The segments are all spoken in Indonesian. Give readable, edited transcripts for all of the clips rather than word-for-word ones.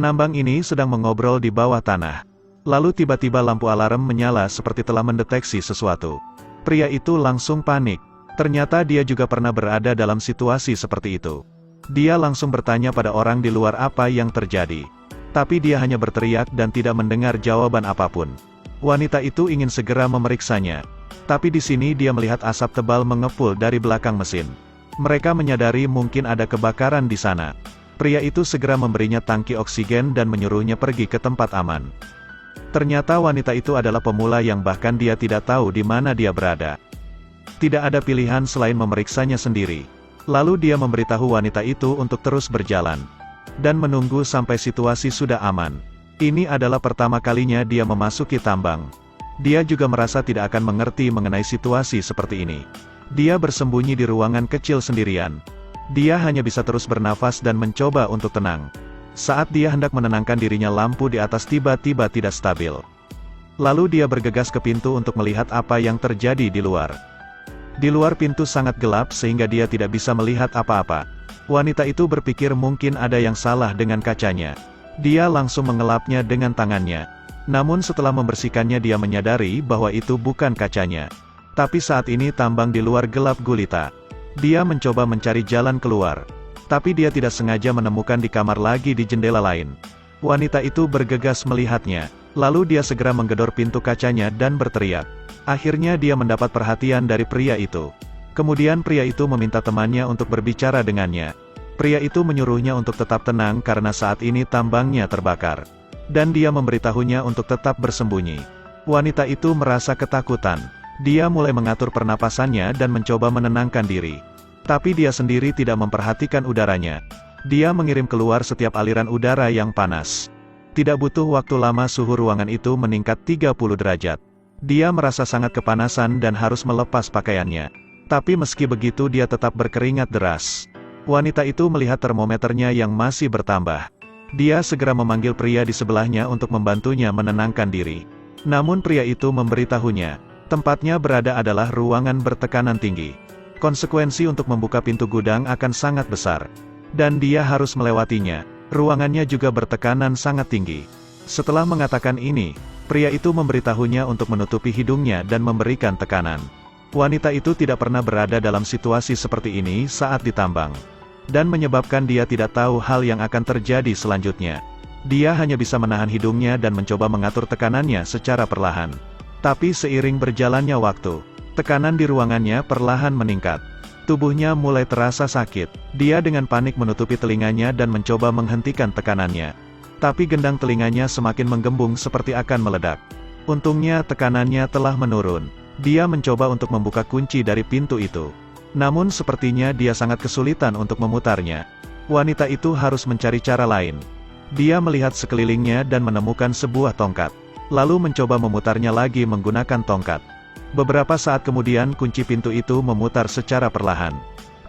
Penambang ini sedang mengobrol di bawah tanah. Lalu tiba-tiba lampu alarm menyala seperti telah mendeteksi sesuatu. Pria itu langsung panik. Ternyata dia juga pernah berada dalam situasi seperti itu. Dia langsung bertanya pada orang di luar apa yang terjadi. Tapi dia hanya berteriak dan tidak mendengar jawaban apapun. Wanita itu ingin segera memeriksanya. Tapi di sini dia melihat asap tebal mengepul dari belakang mesin. Mereka menyadari mungkin ada kebakaran di sana. Pria itu segera memberinya tangki oksigen dan menyuruhnya pergi ke tempat aman. Ternyata wanita itu adalah pemula yang bahkan dia tidak tahu di mana dia berada. Tidak ada pilihan selain memeriksanya sendiri. Lalu dia memberitahu wanita itu untuk terus berjalan. Dan menunggu sampai situasi sudah aman. Ini adalah pertama kalinya dia memasuki tambang. Dia juga merasa tidak akan mengerti mengenai situasi seperti ini. Dia bersembunyi di ruangan kecil sendirian. Dia hanya bisa terus bernafas dan mencoba untuk tenang. Saat dia hendak menenangkan dirinya, lampu di atas tiba-tiba tidak stabil. Lalu dia bergegas ke pintu untuk melihat apa yang terjadi di luar. Di luar pintu sangat gelap sehingga dia tidak bisa melihat apa-apa. Wanita itu berpikir mungkin ada yang salah dengan kacanya. Dia langsung mengelapnya dengan tangannya. Namun setelah membersihkannya dia menyadari bahwa itu bukan kacanya. Tapi saat ini tambang di luar gelap gulita. Dia mencoba mencari jalan keluar. Tapi dia tidak sengaja menemukan di kamar lagi di jendela lain. Wanita itu bergegas melihatnya. Lalu dia segera menggedor pintu kacanya dan berteriak. Akhirnya dia mendapat perhatian dari pria itu. Kemudian pria itu meminta temannya untuk berbicara dengannya. Pria itu menyuruhnya untuk tetap tenang karena saat ini tambangnya terbakar. Dan dia memberitahunya untuk tetap bersembunyi. Wanita itu merasa ketakutan. Dia mulai mengatur pernapasannya dan mencoba menenangkan diri. Tapi dia sendiri tidak memperhatikan udaranya. Dia mengirim keluar setiap aliran udara yang panas. Tidak butuh waktu lama suhu ruangan itu meningkat 30 derajat. Dia merasa sangat kepanasan dan harus melepas pakaiannya. Tapi meski begitu dia tetap berkeringat deras. Wanita itu melihat termometernya yang masih bertambah. Dia segera memanggil pria di sebelahnya untuk membantunya menenangkan diri. Namun pria itu memberitahunya, tempatnya berada adalah ruangan bertekanan tinggi. Konsekuensi untuk membuka pintu gudang akan sangat besar. Dan dia harus melewatinya. Ruangannya juga bertekanan sangat tinggi. Setelah mengatakan ini, pria itu memberitahunya untuk menutupi hidungnya dan memberikan tekanan. Wanita itu tidak pernah berada dalam situasi seperti ini saat ditambang. Dan menyebabkan dia tidak tahu hal yang akan terjadi selanjutnya. Dia hanya bisa menahan hidungnya dan mencoba mengatur tekanannya secara perlahan. Tapi seiring berjalannya waktu, tekanan di ruangannya perlahan meningkat. Tubuhnya mulai terasa sakit. Dia dengan panik menutupi telinganya dan mencoba menghentikan tekanannya. Tapi gendang telinganya semakin menggembung seperti akan meledak. Untungnya tekanannya telah menurun. Dia mencoba untuk membuka kunci dari pintu itu. Namun sepertinya dia sangat kesulitan untuk memutarnya. Wanita itu harus mencari cara lain. Dia melihat sekelilingnya dan menemukan sebuah tongkat. Lalu mencoba memutarnya lagi menggunakan tongkat. Beberapa saat kemudian kunci pintu itu memutar secara perlahan.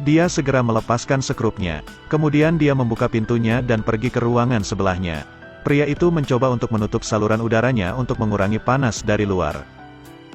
Dia segera melepaskan sekrupnya. Kemudian dia membuka pintunya dan pergi ke ruangan sebelahnya. Pria itu mencoba untuk menutup saluran udaranya untuk mengurangi panas dari luar.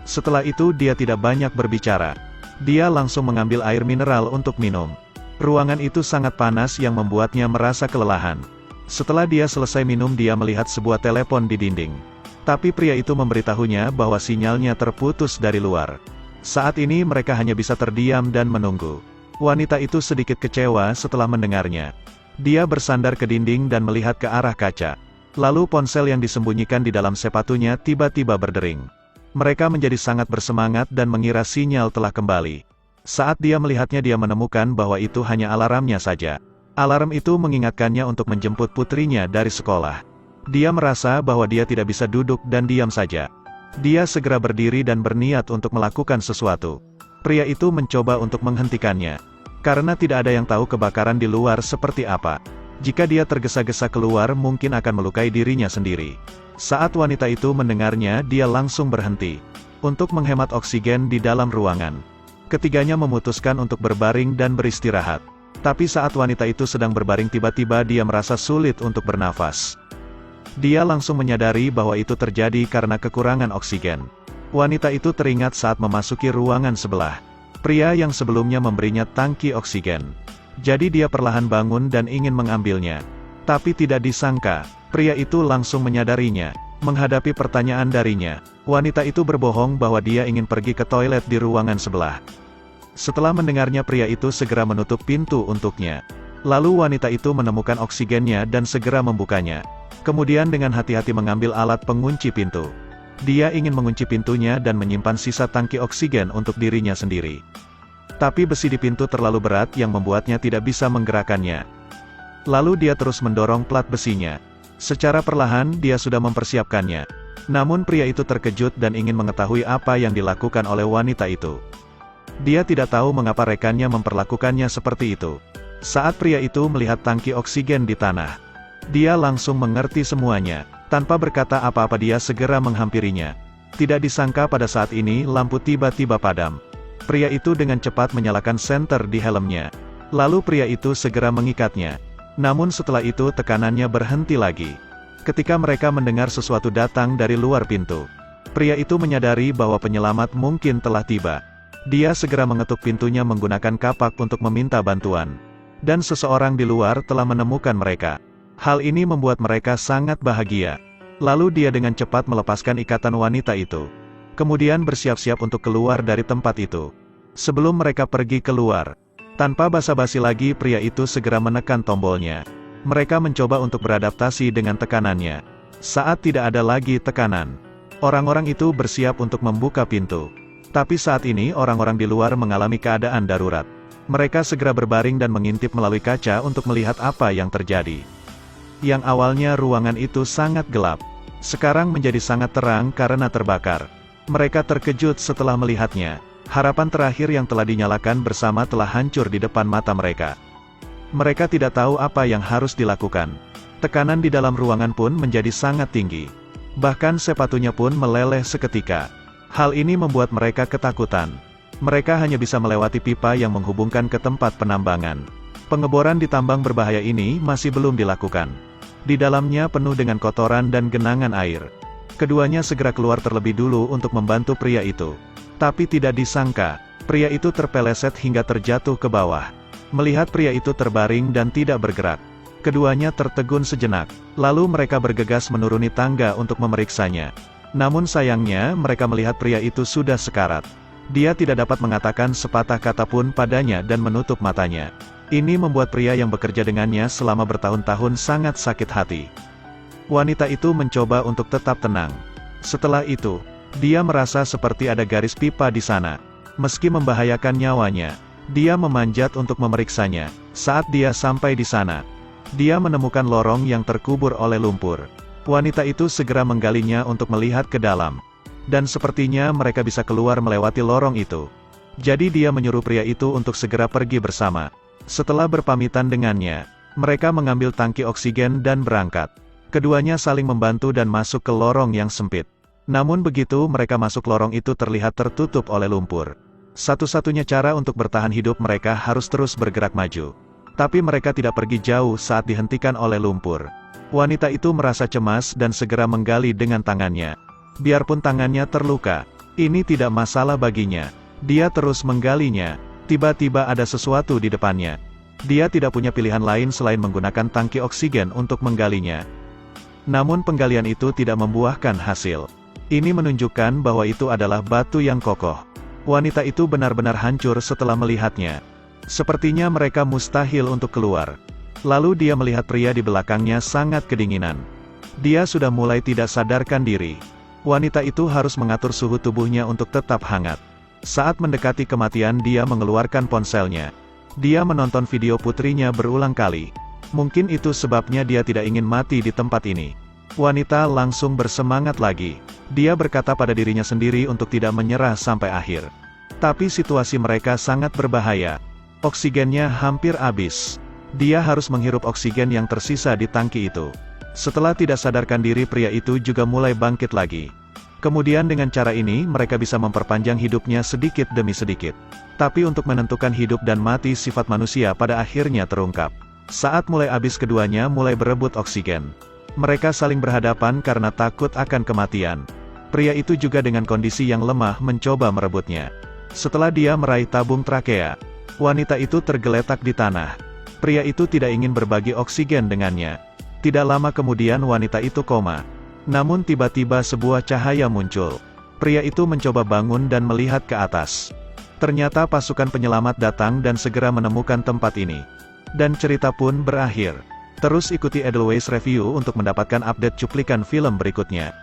Setelah itu dia tidak banyak berbicara. Dia langsung mengambil air mineral untuk minum. Ruangan itu sangat panas yang membuatnya merasa kelelahan. Setelah dia selesai minum dia melihat sebuah telepon di dinding. Tapi pria itu memberitahunya bahwa sinyalnya terputus dari luar. Saat ini mereka hanya bisa terdiam dan menunggu. Wanita itu sedikit kecewa setelah mendengarnya. Dia bersandar ke dinding dan melihat ke arah kaca. Lalu ponsel yang disembunyikan di dalam sepatunya tiba-tiba berdering. Mereka menjadi sangat bersemangat dan mengira sinyal telah kembali. Saat dia melihatnya dia menemukan bahwa itu hanya alarmnya saja. Alarm itu mengingatkannya untuk menjemput putrinya dari sekolah. Dia merasa bahwa dia tidak bisa duduk dan diam saja. Dia segera berdiri dan berniat untuk melakukan sesuatu. Pria itu mencoba untuk menghentikannya. Karena tidak ada yang tahu kebakaran di luar seperti apa. Jika dia tergesa-gesa keluar mungkin akan melukai dirinya sendiri. Saat wanita itu mendengarnya dia langsung berhenti. Untuk menghemat oksigen di dalam ruangan. Ketiganya memutuskan untuk berbaring dan beristirahat. Tapi saat wanita itu sedang berbaring tiba-tiba dia merasa sulit untuk bernafas. Dia langsung menyadari bahwa itu terjadi karena kekurangan oksigen. Wanita itu teringat saat memasuki ruangan sebelah. Pria yang sebelumnya memberinya tangki oksigen. Jadi dia perlahan bangun dan ingin mengambilnya. Tapi tidak disangka, Pria itu langsung menyadarinya. Menghadapi pertanyaan darinya, wanita itu berbohong bahwa dia ingin pergi ke toilet di ruangan sebelah. Setelah mendengarnya, pria itu segera menutup pintu untuknya. Lalu wanita itu menemukan oksigennya dan segera membukanya. Kemudian dengan hati-hati mengambil alat pengunci pintu. Dia ingin mengunci pintunya dan menyimpan sisa tangki oksigen untuk dirinya sendiri. Tapi besi di pintu terlalu berat yang membuatnya tidak bisa menggerakkannya. Lalu dia terus mendorong plat besinya. Secara perlahan dia sudah mempersiapkannya. Namun pria itu terkejut dan ingin mengetahui apa yang dilakukan oleh wanita itu. Dia tidak tahu mengapa rekannya memperlakukannya seperti itu. Saat pria itu melihat tangki oksigen di tanah, dia langsung mengerti semuanya. Tanpa berkata apa-apa dia segera menghampirinya. Tidak disangka pada saat ini lampu tiba-tiba padam. Pria itu dengan cepat menyalakan senter di helmnya. Lalu pria itu segera mengikatnya. Namun setelah itu tekanannya berhenti lagi. Ketika mereka mendengar sesuatu datang dari luar pintu, pria itu menyadari bahwa penyelamat mungkin telah tiba. Dia segera mengetuk pintunya menggunakan kapak untuk meminta bantuan. Dan seseorang di luar telah menemukan mereka. Hal ini membuat mereka sangat bahagia. Lalu dia dengan cepat melepaskan ikatan wanita itu. Kemudian bersiap-siap untuk keluar dari tempat itu. Sebelum mereka pergi keluar, tanpa basa-basi lagi pria itu segera menekan tombolnya. Mereka mencoba untuk beradaptasi dengan tekanannya. Saat tidak ada lagi tekanan, orang-orang itu bersiap untuk membuka pintu. Tapi saat ini orang-orang di luar mengalami keadaan darurat. Mereka segera berbaring dan mengintip melalui kaca untuk melihat apa yang terjadi. Yang awalnya ruangan itu sangat gelap, sekarang menjadi sangat terang karena terbakar. Mereka terkejut setelah melihatnya. Harapan terakhir yang telah dinyalakan bersama telah hancur di depan mata mereka. Mereka tidak tahu apa yang harus dilakukan. Tekanan di dalam ruangan pun menjadi sangat tinggi. Bahkan sepatunya pun meleleh seketika. Hal ini membuat mereka ketakutan. Mereka hanya bisa melewati pipa yang menghubungkan ke tempat penambangan. Pengeboran di tambang berbahaya ini masih belum dilakukan. Di dalamnya penuh dengan kotoran dan genangan air. Keduanya segera keluar terlebih dulu untuk membantu pria itu. Tapi tidak disangka, pria itu terpeleset hingga terjatuh ke bawah. Melihat pria itu terbaring dan tidak bergerak, keduanya tertegun sejenak. Lalu mereka bergegas menuruni tangga untuk memeriksanya. Namun sayangnya mereka melihat pria itu sudah sekarat. Dia tidak dapat mengatakan sepatah kata pun padanya dan menutup matanya. Ini membuat pria yang bekerja dengannya selama bertahun-tahun sangat sakit hati. Wanita itu mencoba untuk tetap tenang. Setelah itu, dia merasa seperti ada garis pipa di sana. Meski membahayakan nyawanya, dia memanjat untuk memeriksanya. Saat dia sampai di sana, dia menemukan lorong yang terkubur oleh lumpur. Wanita itu segera menggalinya untuk melihat ke dalam. Dan sepertinya mereka bisa keluar melewati lorong itu. Jadi dia menyuruh pria itu untuk segera pergi bersama. Setelah berpamitan dengannya, mereka mengambil tangki oksigen dan berangkat. Keduanya saling membantu dan masuk ke lorong yang sempit. Namun begitu mereka masuk lorong itu terlihat tertutup oleh lumpur. Satu-satunya cara untuk bertahan hidup mereka harus terus bergerak maju. Tapi mereka tidak pergi jauh saat dihentikan oleh lumpur. Wanita itu merasa cemas dan segera menggali dengan tangannya. Biarpun tangannya terluka, ini tidak masalah baginya. Dia terus menggalinya. Tiba-tiba ada sesuatu di depannya. Dia tidak punya pilihan lain selain menggunakan tangki oksigen untuk menggalinya. Namun penggalian itu tidak membuahkan hasil. Ini menunjukkan bahwa itu adalah batu yang kokoh. Wanita itu benar-benar hancur setelah melihatnya. Sepertinya mereka mustahil untuk keluar. Lalu dia melihat pria di belakangnya sangat kedinginan. Dia sudah mulai tidak sadarkan diri. Wanita itu harus mengatur suhu tubuhnya untuk tetap hangat. Saat mendekati kematian dia mengeluarkan ponselnya. Dia menonton video putrinya berulang kali. Mungkin itu sebabnya dia tidak ingin mati di tempat ini. Wanita langsung bersemangat lagi. Dia berkata pada dirinya sendiri untuk tidak menyerah sampai akhir. Tapi situasi mereka sangat berbahaya. Oksigennya hampir habis. Dia harus menghirup oksigen yang tersisa di tangki itu. Setelah tidak sadarkan diri pria itu juga mulai bangkit lagi. Kemudian dengan cara ini mereka bisa memperpanjang hidupnya sedikit demi sedikit. Tapi untuk menentukan hidup dan mati sifat manusia pada akhirnya terungkap. Saat mulai habis keduanya mulai berebut oksigen. Mereka saling berhadapan karena takut akan kematian. Pria itu juga dengan kondisi yang lemah mencoba merebutnya. Setelah dia meraih tabung trakea, wanita itu tergeletak di tanah. Pria itu tidak ingin berbagi oksigen dengannya. Tidak lama kemudian wanita itu koma. Namun tiba-tiba sebuah cahaya muncul. Pria itu mencoba bangun dan melihat ke atas. Ternyata pasukan penyelamat datang dan segera menemukan tempat ini. Dan cerita pun berakhir. Terus ikuti Edelweiss Review untuk mendapatkan update cuplikan film berikutnya.